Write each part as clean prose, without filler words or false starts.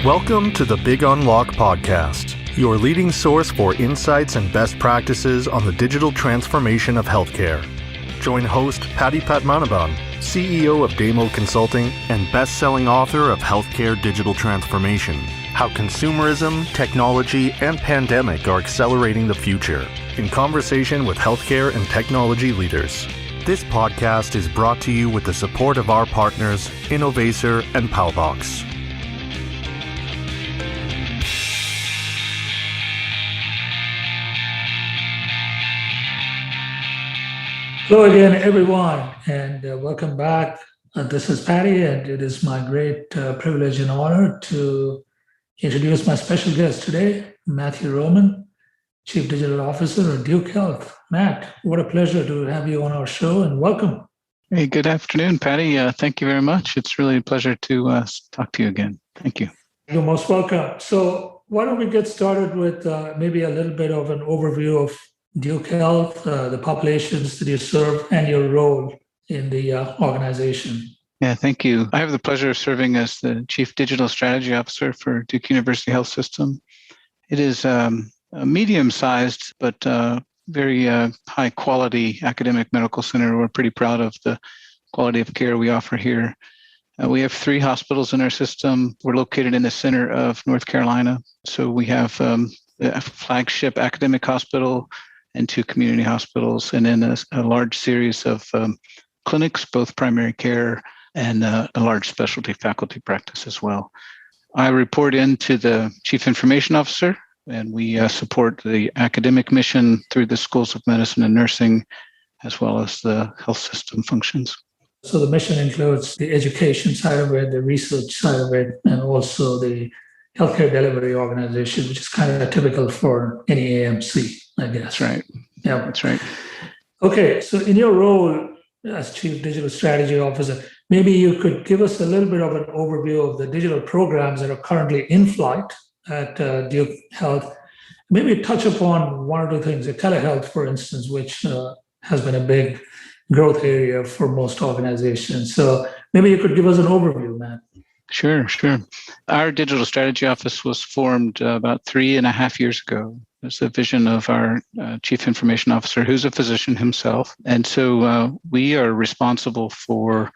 Welcome to the Big Unlock Podcast, your leading source for insights and best practices on the digital transformation of healthcare. Join host Paddy Padmanabhan, CEO of Damo Consulting and best-selling author of Healthcare Digital Transformation, How Consumerism, Technology, and Pandemic Are Accelerating the Future, in conversation with healthcare and technology leaders. This podcast is brought to you with the support of our partners, Innovacer and Palbox. Hello again, everyone, and welcome back. This is Patty, and it is my great privilege and honor to introduce my special guest today, Matthew Roman, Chief Digital Officer at Duke Health. Matt, what a pleasure to have you on our show, and welcome. Hey, good afternoon, Patty. Thank you very much. It's really a pleasure to talk to you again. Thank you. You're most welcome. So why don't we get started with maybe a little bit of an overview of Duke Health, the populations that you serve, and your role in the organization. Yeah, thank you. I have the pleasure of serving as the Chief Digital Strategy Officer for Duke University Health System. It is a medium-sized but very high-quality academic medical center. We're pretty proud of the quality of care we offer here. We have 3 hospitals in our system. We're located in the center of North Carolina. So we have a flagship academic hospital and 2 community hospitals, and then a large series of clinics, both primary care and a large specialty faculty practice as well. I report into the Chief Information Officer, and we support the academic mission through the schools of medicine and nursing, as well as the health system functions. So the mission includes the education side of it, the research side of it, and also the healthcare delivery organization, which is kind of typical for any AMC, I guess. That's right. Yeah, that's right. Okay, so in your role as Chief Digital Strategy Officer, maybe you could give us a little bit of an overview of the digital programs that are currently in flight at Duke Health. Maybe touch upon one or 2 things, the telehealth, for instance, which has been a big growth area for most organizations. So maybe you could give us an overview, Matt. Sure. Our digital strategy office was formed about 3.5 years ago. It's the vision of our chief information officer, who's a physician himself. And so we are responsible for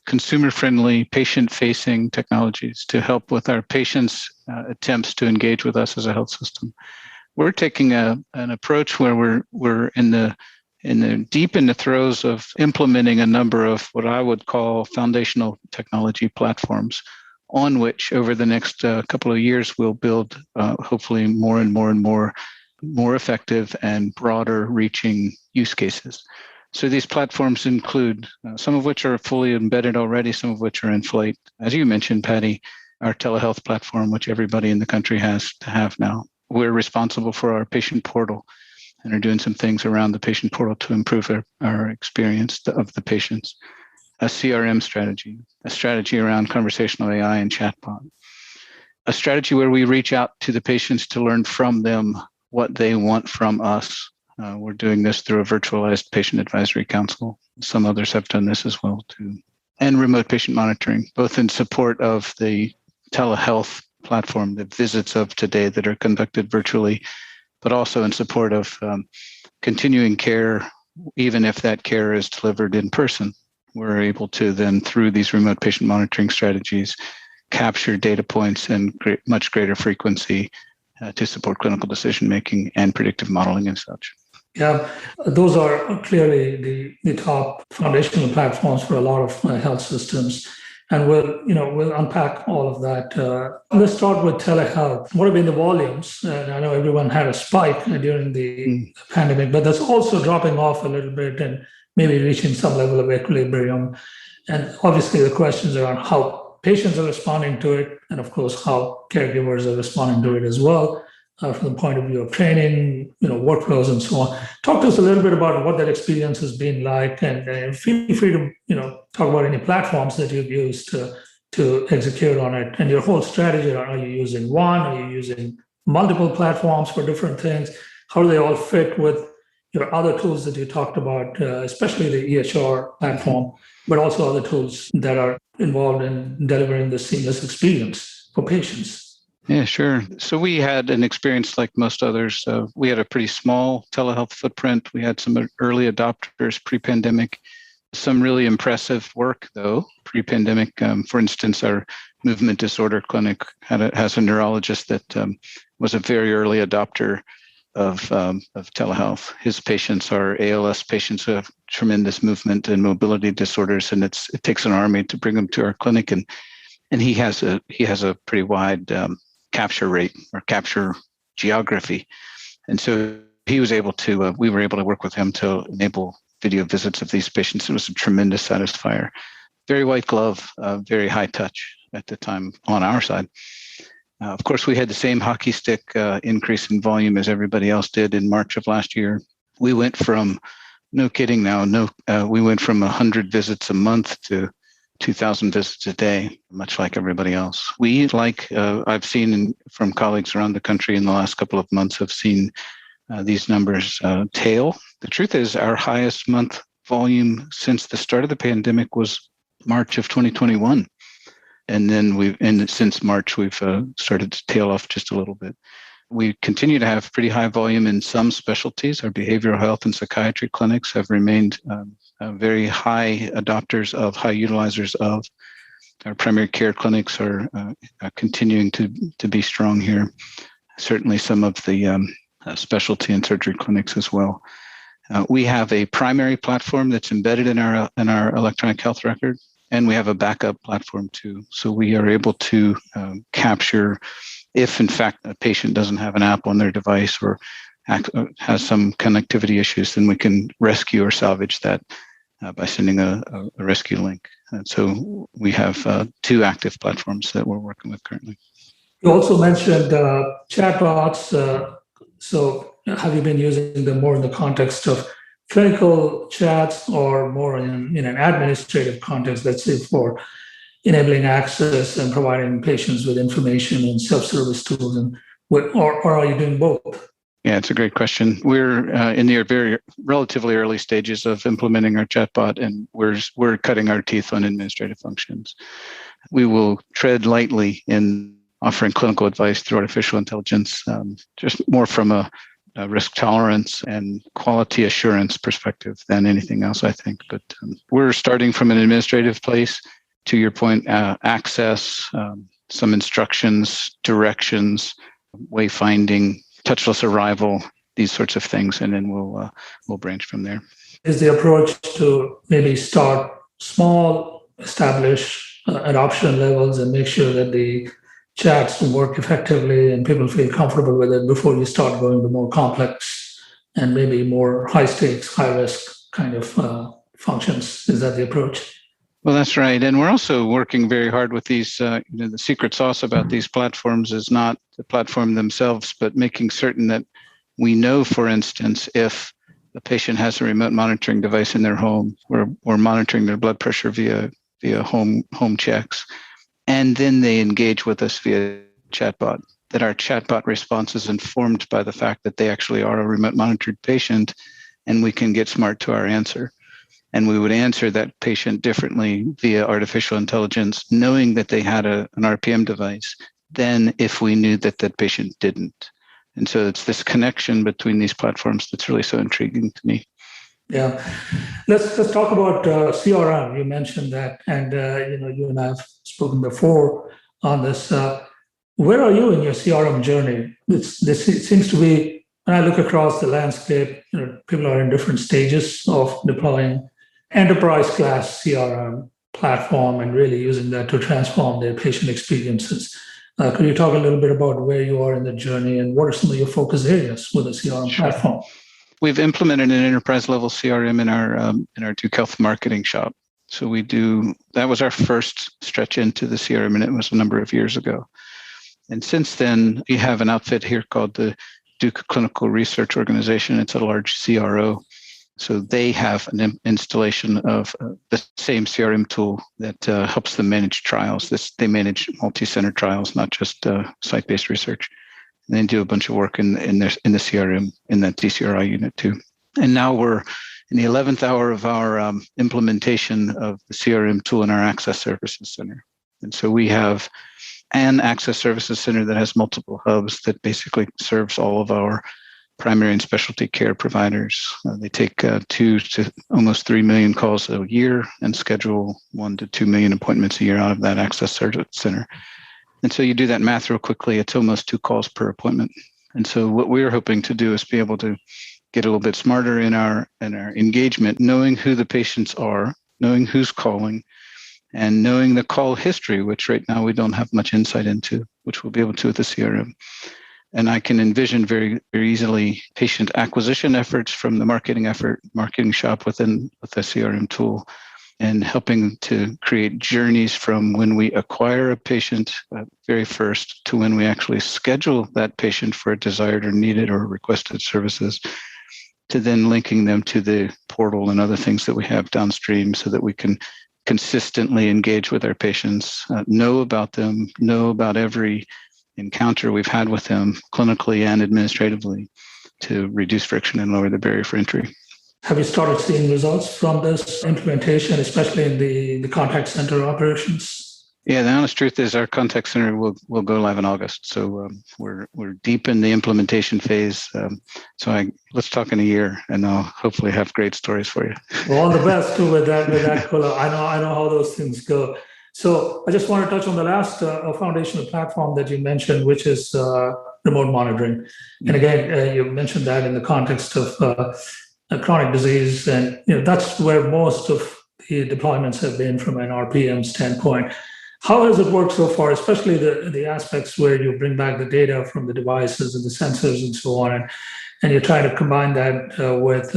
consumer-friendly, patient-facing technologies to help with our patients' attempts to engage with us as a health system. We're taking an approach where we're in the deep in the throes of implementing a number of what I would call foundational technology platforms, on which over the next couple of years we'll build hopefully more and more effective and broader reaching use cases. So these platforms include some of which are fully embedded already, some of which are in flight. As you mentioned, Patty, our telehealth platform, which everybody in the country has to have now. We're responsible for our patient portal and are doing some things around the patient portal to improve our experience of the patients. A CRM strategy, a strategy around conversational AI and chatbot, a strategy where we reach out to the patients to learn from them what they want from us. We're doing this through a virtualized patient advisory council. Some others have done this as well too. And remote patient monitoring, both in support of the telehealth platform, the visits of today that are conducted virtually, but also in support of continuing care, even if that care is delivered in person. We're able to then, through these remote patient monitoring strategies, capture data points in much greater frequency to support clinical decision-making and predictive modeling and such. Yeah, those are clearly the top foundational platforms for a lot of health systems. And we'll unpack all of that. Let's start with telehealth. What have been the volumes? I know everyone had a spike during the pandemic, but that's also dropping off a little bit and maybe reaching some level of equilibrium. And obviously the questions around how patients are responding to it, and of course how caregivers are responding to it as well, from the point of view of training, workflows and so on. Talk to us a little bit about what that experience has been like, and feel free to talk about any platforms that you've used to execute on it, and your whole strategy. Are you using one? Are you using multiple platforms for different things? How do they all fit with your other tools that you talked about, especially the EHR platform, but also other tools that are involved in delivering the seamless experience for patients. Yeah, sure. So we had an experience like most others. We had a pretty small telehealth footprint. We had some early adopters pre-pandemic. Some really impressive work, though, pre-pandemic. For instance, our movement disorder clinic has a neurologist that was a very early adopter of telehealth. His patients are ALS patients who have tremendous movement and mobility disorders, and it takes an army to bring them to our clinic. And he has a pretty wide capture rate or capture geography, and so he was able to. We were able to work with him to enable video visits of these patients. It was a tremendous satisfier. Very white glove, very high touch at the time on our side. Of course, we had the same hockey stick increase in volume as everybody else did in March of last year. We went from, no kidding now, we went from 100 visits a month to 2,000 visits a day, much like everybody else. We, like I've seen from colleagues around the country in the last couple of months, have seen these numbers tail. The truth is our highest month volume since the start of the pandemic was March of 2021. And then since March, we've started to tail off just a little bit. We continue to have pretty high volume in some specialties. Our behavioral health and psychiatry clinics have remained very high adopters of, high utilizers of. Our primary care clinics are continuing to be strong here. Certainly some of the specialty and surgery clinics as well. We have a primary platform that's embedded in our electronic health record, and we have a backup platform too. So we are able to capture if, in fact, a patient doesn't have an app on their device or has some connectivity issues, then we can rescue or salvage that by sending a rescue link. And so we have two active platforms that we're working with currently. You also mentioned chatbots. So have you been using them more in the context of clinical chats or more in an administrative context, let's say for enabling access and providing patients with information and self-service tools, or are you doing both? Yeah, it's a great question. We're in the very relatively early stages of implementing our chatbot, and we're cutting our teeth on administrative functions. We will tread lightly in offering clinical advice through artificial intelligence, just more from a risk tolerance and quality assurance perspective than anything else, I think. But we're starting from an administrative place. To your point, access, some instructions, directions, wayfinding, touchless arrival, these sorts of things, and then we'll branch from there. Is the approach to maybe start small, establish adoption levels, and make sure that the chats work effectively and people feel comfortable with it before you start going to more complex and maybe more high stakes, high risk kind of functions? Is that the approach? Well, that's right. And we're also working very hard with these, the secret sauce about these platforms is not the platform themselves, but making certain that we know, for instance, if a patient has a remote monitoring device in their home, we're monitoring their blood pressure via home checks, and then they engage with us via chatbot, that our chatbot response is informed by the fact that they actually are a remote monitored patient, and we can get smart to our answer. And we would answer that patient differently via artificial intelligence, knowing that they had an RPM device, than if we knew that that patient didn't. And so it's this connection between these platforms that's really so intriguing to me. Yeah, let's talk about CRM. You mentioned that, and you and I have spoken before on this. Where are you in your CRM journey? It seems to be, when I look across the landscape, people are in different stages of deploying enterprise class CRM platform and really using that to transform their patient experiences. Could you talk a little bit about where you are in the journey and what are some of your focus areas with the CRM platform? We've implemented an enterprise level CRM in our Duke Health marketing shop. So that was our first stretch into the CRM, and it was a number of years ago. And since then, we have an outfit here called the Duke Clinical Research Organization. It's a large CRO. So they have an installation of the same CRM tool that helps them manage trials. They manage multi-center trials, not just site-based research. And they do a bunch of work in the CRM, in that DCRI unit too. And now we're in the 11th hour of our implementation of the CRM tool in our Access Services Center. And so we have an Access Services Center that has multiple hubs that basically serves all of our primary and specialty care providers. They take 2 to almost 3 million calls a year and schedule 1 to 2 million appointments a year out of that Access Service Center. And so you do that math real quickly, it's almost 2 calls per appointment. And so what we're hoping to do is be able to get a little bit smarter in our engagement, knowing who the patients are, knowing who's calling, and knowing the call history, which right now we don't have much insight into, which we'll be able to with the CRM. And I can envision very, very easily patient acquisition efforts from the marketing shop with the CRM tool, and helping to create journeys from when we acquire a patient very first to when we actually schedule that patient for desired or needed or requested services, to then linking them to the portal and other things that we have downstream so that we can consistently engage with our patients, know about them, know about every encounter we've had with them clinically and administratively, to reduce friction and lower the barrier for entry. Have you started seeing results from this implementation, especially in the contact center operations? Yeah, the honest truth is our contact center will go live in August. So we're deep in the implementation phase. Let's talk in a year, and I'll hopefully have great stories for you. Well, all the best too with that, Kula. I know how those things go. So I just want to touch on the last foundational platform that you mentioned, which is remote monitoring. And again, you mentioned that in the context of chronic disease, and that's where most of the deployments have been from an RPM standpoint. How has it worked so far, especially the aspects where you bring back the data from the devices and the sensors and so on, and you're trying to combine that with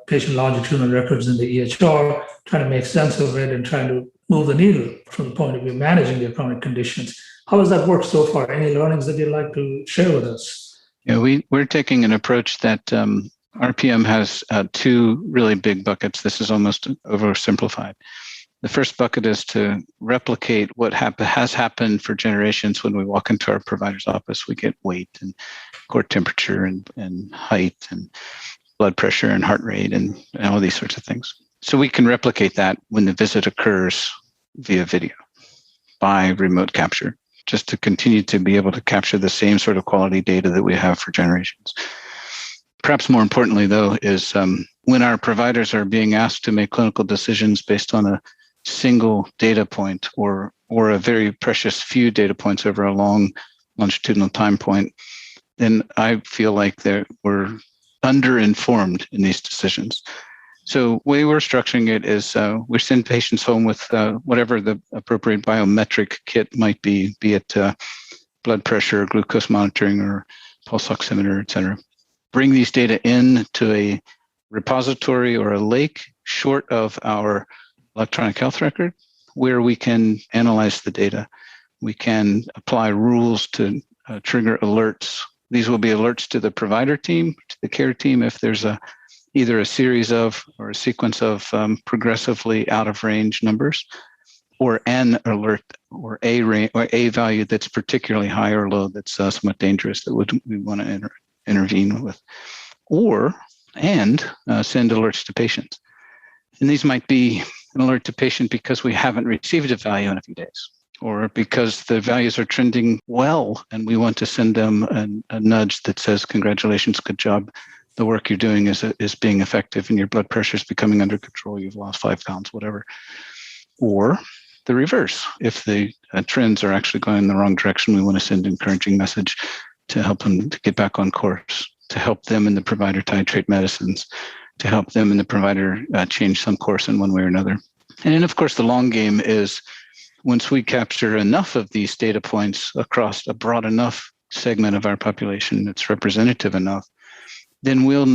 patient longitudinal records in the EHR, trying to make sense of it and trying to move the needle from the point of view of managing their chronic conditions. How has that worked so far? Any learnings that you'd like to share with us? Yeah, we're taking an approach that RPM has 2 really big buckets. This is almost oversimplified. The first bucket is to replicate what has happened for generations. When we walk into our provider's office, we get weight and core temperature and height and blood pressure and heart rate and all these sorts of things. So we can replicate that when the visit occurs via video by remote capture, just to continue to be able to capture the same sort of quality data that we have for generations. Perhaps more importantly, though, is when our providers are being asked to make clinical decisions based on a single data point or a very precious few data points over a long longitudinal time point, then I feel like we're underinformed in these decisions. So the way we're structuring it is we send patients home with whatever the appropriate biometric kit might be it blood pressure, glucose monitoring, or pulse oximeter, et cetera. Bring these data in to a repository or a lake short of our electronic health record, where we can analyze the data. We can apply rules to trigger alerts. These will be alerts to the provider team, to the care team, if there's either a series of or a sequence of progressively out of range numbers, or an alert or a value that's particularly high or low that's somewhat dangerous that we want to intervene with, and send alerts to patients. And these might be an alert to patient because we haven't received a value in a few days, or because the values are trending well and we want to send them a nudge that says, congratulations, good job. The work you're doing is being effective and your blood pressure is becoming under control. You've lost 5 pounds, whatever. Or the reverse. If the trends are actually going in the wrong direction, we want to send an encouraging message to help them to get back on course, to help them and the provider titrate medicines, to help them and the provider change some course in one way or another. And then, of course, the long game is once we capture enough of these data points across a broad enough segment of our population that's representative enough, then we'll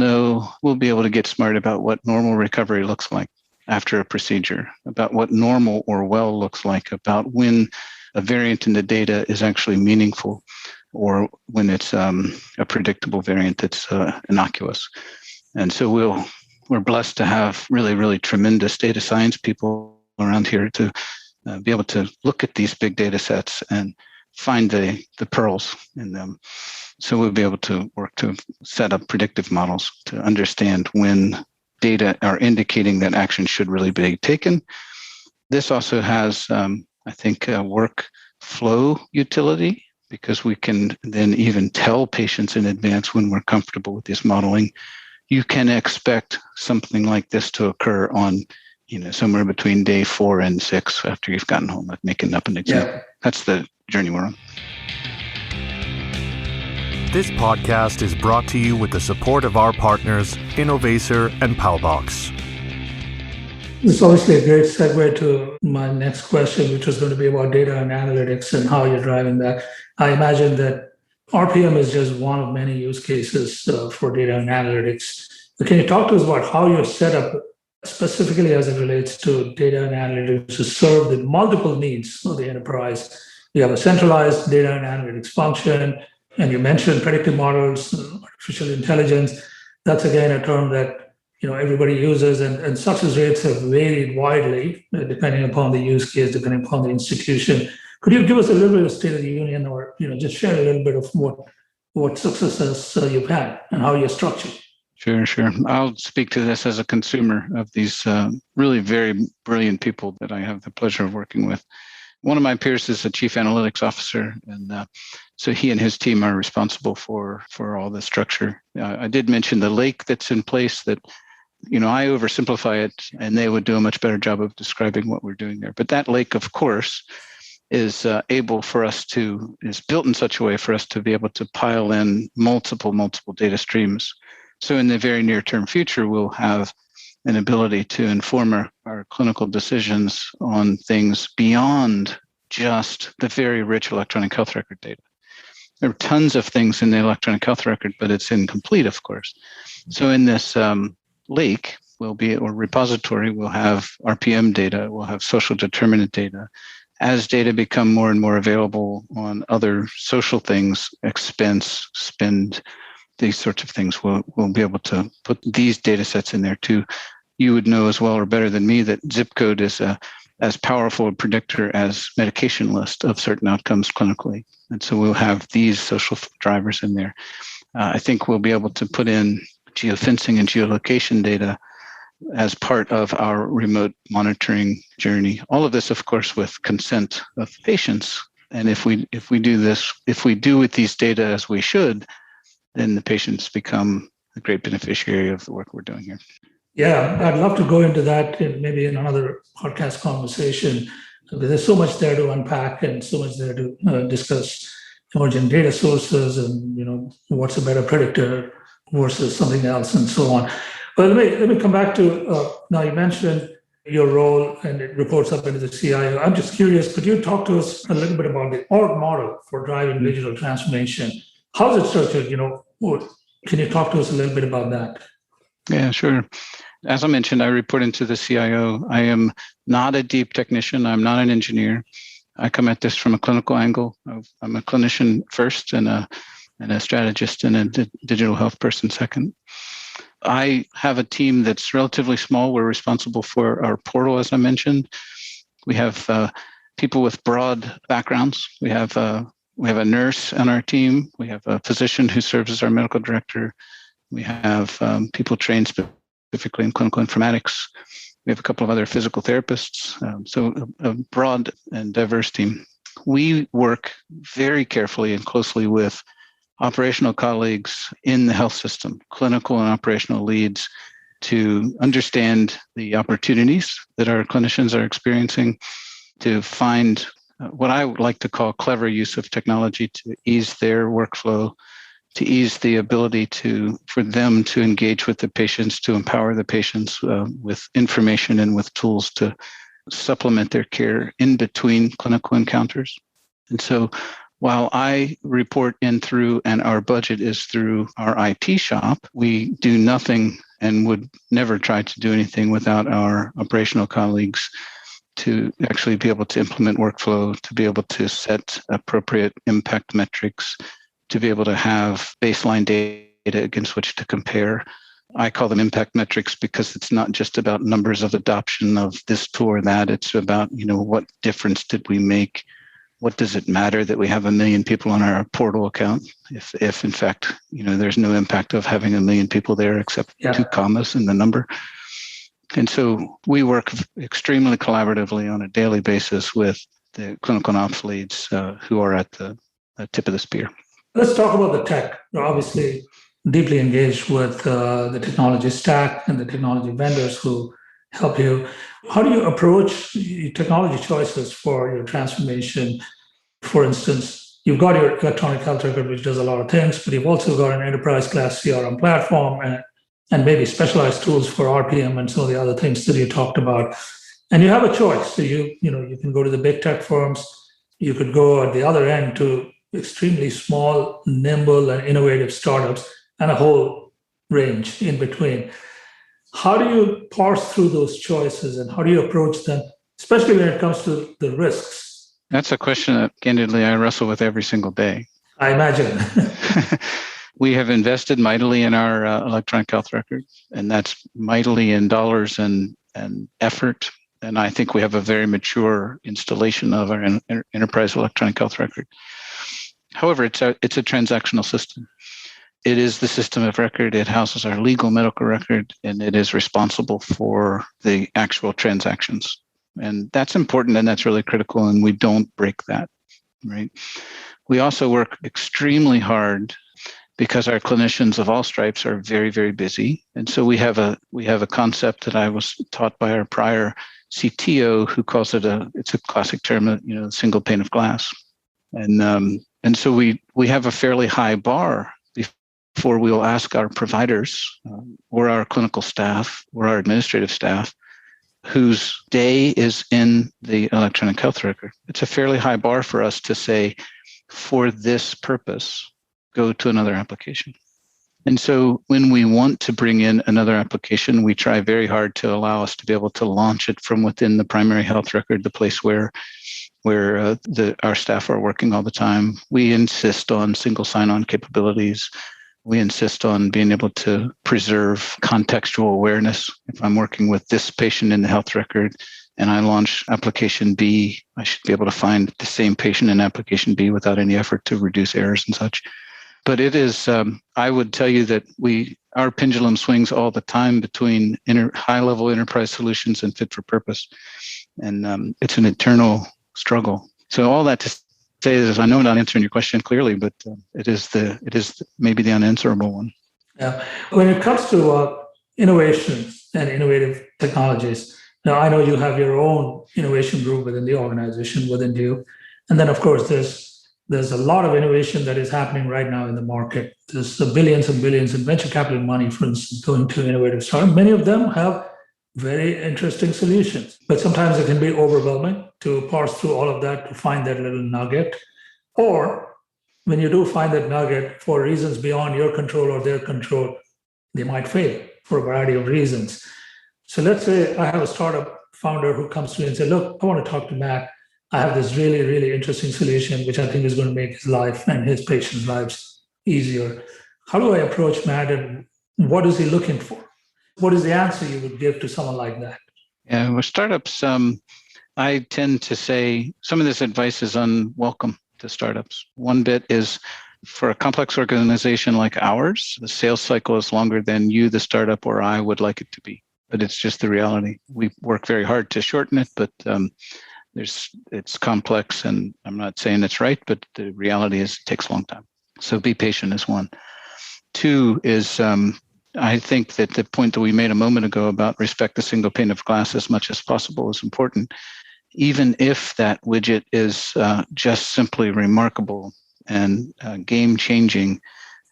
be able to get smart about what normal recovery looks like after a procedure, about what normal or well looks like, about when a variant in the data is actually meaningful, or when it's a predictable variant that's innocuous. And so we're blessed to have really, really tremendous data science people around here to be able to look at these big data sets and find the pearls in them. So we'll be able to work to set up predictive models to understand when data are indicating that action should really be taken. This also has, I think, a workflow utility, because we can then even tell patients in advance when we're comfortable with this modeling. You can expect something like this to occur on, somewhere between day 4 and 6 after you've gotten home, like making up an example. Yeah. That's the journey we're on. This podcast is brought to you with the support of our partners, Innovacer and Palbox. It's obviously a great segue to my next question, which was going to be about data and analytics and how you're driving that. I imagine that RPM is just one of many use cases for data and analytics. But can you talk to us about how you're set up specifically as it relates to data and analytics to serve the multiple needs of the enterprise? You have a centralized data and analytics function, and you mentioned predictive models, artificial intelligence. That's again a term that everybody uses, and success rates have varied widely depending upon the use case, depending upon the institution. Could you give us a little bit of state of the union, or just share a little bit of what successes you've had and how you're structured? Sure. I'll speak to this as a consumer of these really very brilliant people that I have the pleasure of working with. One of my peers is a chief analytics officer, and so he and his team are responsible for all the structure. I did mention the lake that's in place that, I oversimplify it, and they would do a much better job of describing what we're doing there. But that lake, of course, is built in such a way for us to be able to pile in multiple data streams. So in the very near term future, we'll have an ability to inform our clinical decisions on things beyond just the very rich electronic health record data. There are tons of things in the electronic health record, but it's incomplete, of course. So in this lake or repository, we'll have RPM data, we'll have social determinant data. As data become more and more available on other social things, expense, spend, these sorts of things, we'll be able to put these data sets in there too. You would know as well or better than me that zip code is as powerful a predictor as medication list of certain outcomes clinically. And so we'll have these social drivers in there. I think we'll be able to put in geofencing and geolocation data as part of our remote monitoring journey. All of this, of course, with consent of patients. And if we do with these data as we should, then the patients become a great beneficiary of the work we're doing here. Yeah, I'd love to go into that maybe in another podcast conversation. There's so much there to unpack and so much there to discuss emerging data sources and what's a better predictor versus something else and so on. But let me come back to now you mentioned your role and it reports up into the CIO. I'm just curious, could you talk to us a little bit about the org model for driving digital transformation? How is it structured? Can you talk to us a little bit about that? Yeah, sure. As I mentioned, I report into the CIO. I am not a deep technician. I'm not an engineer. I come at this from a clinical angle. I'm a clinician first and a strategist and a digital health person second. I have a team that's relatively small. We're responsible for our portal, as I mentioned. We have people with broad backgrounds. We have a nurse on our team. We have a physician who serves as our medical director. We have people trained specifically in clinical informatics. We have a couple of other physical therapists. So a broad and diverse team. We work very carefully and closely with operational colleagues in the health system, clinical and operational leads, to understand the opportunities that our clinicians are experiencing, to find what I would like to call clever use of technology to ease their workflow, to ease the ability for them to engage with the patients, to empower the patients with information and with tools to supplement their care in between clinical encounters. And so while I report in through and our budget is through our IT shop, we do nothing and would never try to do anything without our operational colleagues to actually be able to implement workflow, to be able to set appropriate impact metrics, to be able to have baseline data against which to compare. I call them impact metrics because it's not just about numbers of adoption of this tool or that. It's about, what difference did we make what does it matter that we have 1 million people on our portal account if in fact, there's no impact of having 1 million people there except 2 commas in the number. And so we work extremely collaboratively on a daily basis with the clinical and ops leads who are at the tip of the spear. Let's talk about the tech. You're obviously deeply engaged with the technology stack and the technology vendors who help you. How do you approach technology choices for your transformation? For instance, you've got your electronic health record, which does a lot of things, but you've also got an enterprise class CRM platform and maybe specialized tools for RPM and some of the other things that you talked about. And you have a choice. So you can go to the big tech firms. You could go at the other end to extremely small, nimble, and innovative startups, and a whole range in between. How do you parse through those choices and how do you approach them, especially when it comes to the risks? That's a question that, candidly, I wrestle with every single day. I imagine. We have invested mightily in our electronic health record, and that's mightily in dollars and effort. And I think we have a very mature installation of our enterprise electronic health record. However, it's a transactional system. It is the system of record. It houses our legal medical record, and it is responsible for the actual transactions. And that's important, and that's really critical, and we don't break that, right? We also work extremely hard because our clinicians of all stripes are very, very busy. And so we have a concept that I was taught by our prior CTO, who calls it's a classic term, single pane of glass. And so we have a fairly high bar before we will ask our providers or our clinical staff or our administrative staff whose day is in the electronic health record. It's a fairly high bar for us to say, for this purpose, go to another application. And so when we want to bring in another application, we try very hard to allow us to be able to launch it from within the primary health record, the place where our staff are working all the time. We insist on single sign-on capabilities. We insist on being able to preserve contextual awareness. If I'm working with this patient in the health record and I launch application B, I should be able to find the same patient in application B without any effort to reduce errors and such. But it is, I would tell you that our pendulum swings all the time between high-level enterprise solutions and fit for purpose. And it's an eternal struggle. So all that to say is, I know I'm not answering your question clearly, but it is maybe the unanswerable one. Yeah. When it comes to innovation and innovative technologies, now I know you have your own innovation group within the organization, within you. And then, of course, there's a lot of innovation that is happening right now in the market. There's billions and billions in venture capital money, for instance, going to innovative startups. Many of them have very interesting solutions, but sometimes it can be overwhelming to parse through all of that to find that little nugget. Or when you do find that nugget, for reasons beyond your control or their control, they might fail for a variety of reasons. So let's say I have a startup founder who comes to me and says, look, I want to talk to Matt. I have this really, really interesting solution, which I think is going to make his life and his patients' lives easier. How do I approach Matt, and what is he looking for? What is the answer you would give to someone like that? Yeah, with startups, I tend to say some of this advice is unwelcome to startups. One bit is, for a complex organization like ours, the sales cycle is longer than you, the startup, or I would like it to be. But it's just the reality. We work very hard to shorten it, but it's complex, and I'm not saying it's right, but the reality is it takes a long time. So be patient is one. Two is, I think that the point that we made a moment ago about respect the single pane of glass as much as possible is important. Even if that widget is just simply remarkable and game-changing,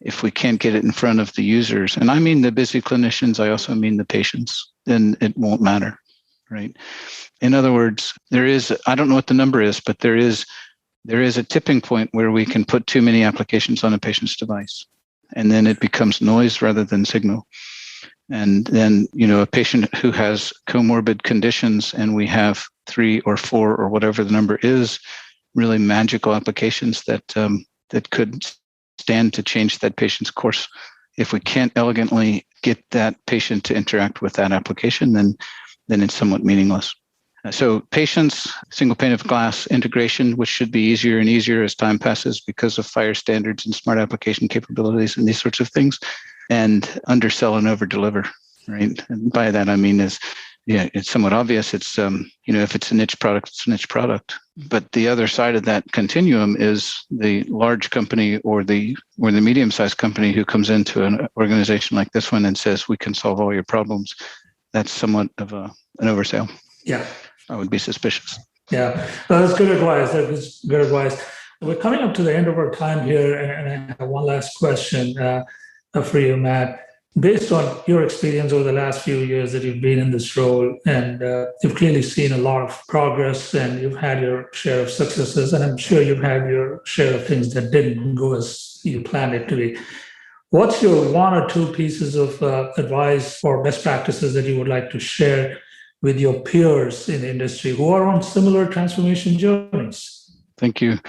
if we can't get it in front of the users, and I mean the busy clinicians, I also mean the patients, then it won't matter, right? In other words, I don't know what the number is, but there is a tipping point where we can put too many applications on a patient's device, and then it becomes noise rather than signal. And then, a patient who has comorbid conditions, and we have 3 or 4 or whatever the number is, really magical applications that could stand to change that patient's course. If we can't elegantly get that patient to interact with that application, then it's somewhat meaningless. So patients, single pane of glass integration, which should be easier and easier as time passes because of FHIR standards and smart application capabilities and these sorts of things, and undersell and overdeliver, right? And by that, I mean it's somewhat obvious. It's, if it's a niche product, it's a niche product. But the other side of that continuum is the large company or the medium-sized company who comes into an organization like this one and says, we can solve all your problems. That's somewhat of an oversale. Yeah. I would be suspicious. Yeah, that's good advice. That is good advice. We're coming up to the end of our time here, and I have one last question for you, Matt. Based on your experience over the last few years that you've been in this role, and you've clearly seen a lot of progress, and you've had your share of successes, and I'm sure you've had your share of things that didn't go as you planned it to be. What's your one or two pieces of advice or best practices that you would like to share with your peers in the industry who are on similar transformation journeys? Thank you.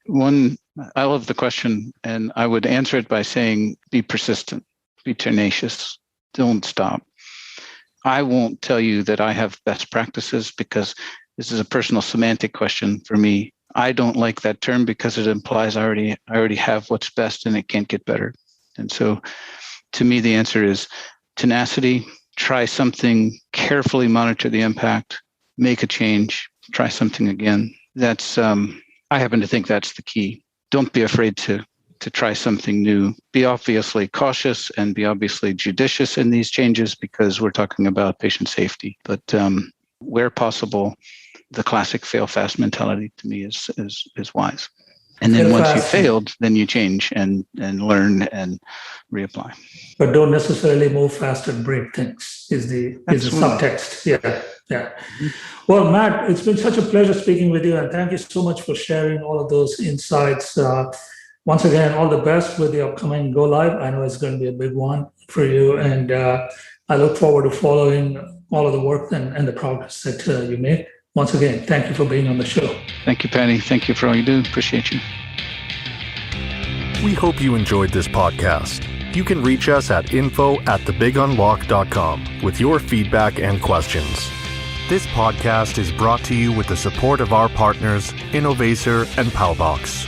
One, I love the question, and I would answer it by saying, be persistent, be tenacious, don't stop. I won't tell you that I have best practices because this is a personal semantic question for me. I don't like that term because it implies I already have what's best and it can't get better. And so to me, the answer is tenacity. Try something, carefully monitor the impact, make a change, try something again. That's, I happen to think that's the key. Don't be afraid to try something new. Be obviously cautious and be obviously judicious in these changes because we're talking about patient safety. But where possible, the classic fail fast mentality to me is wise. And then once you've failed, then you change and learn and reapply. But don't necessarily move fast and break things is the subtext. Yeah. Well, Matt, it's been such a pleasure speaking with you, and thank you so much for sharing all of those insights. Once again, all the best with the upcoming Go Live. I know it's going to be a big one for you, and I look forward to following all of the work and the progress that you make. Once again, thank you for being on the show. Thank you, Patty. Thank you for all you do. Appreciate you. We hope you enjoyed this podcast. You can reach us at info@thebigunlock.com with your feedback and questions. This podcast is brought to you with the support of our partners, Innovacer and Palbox.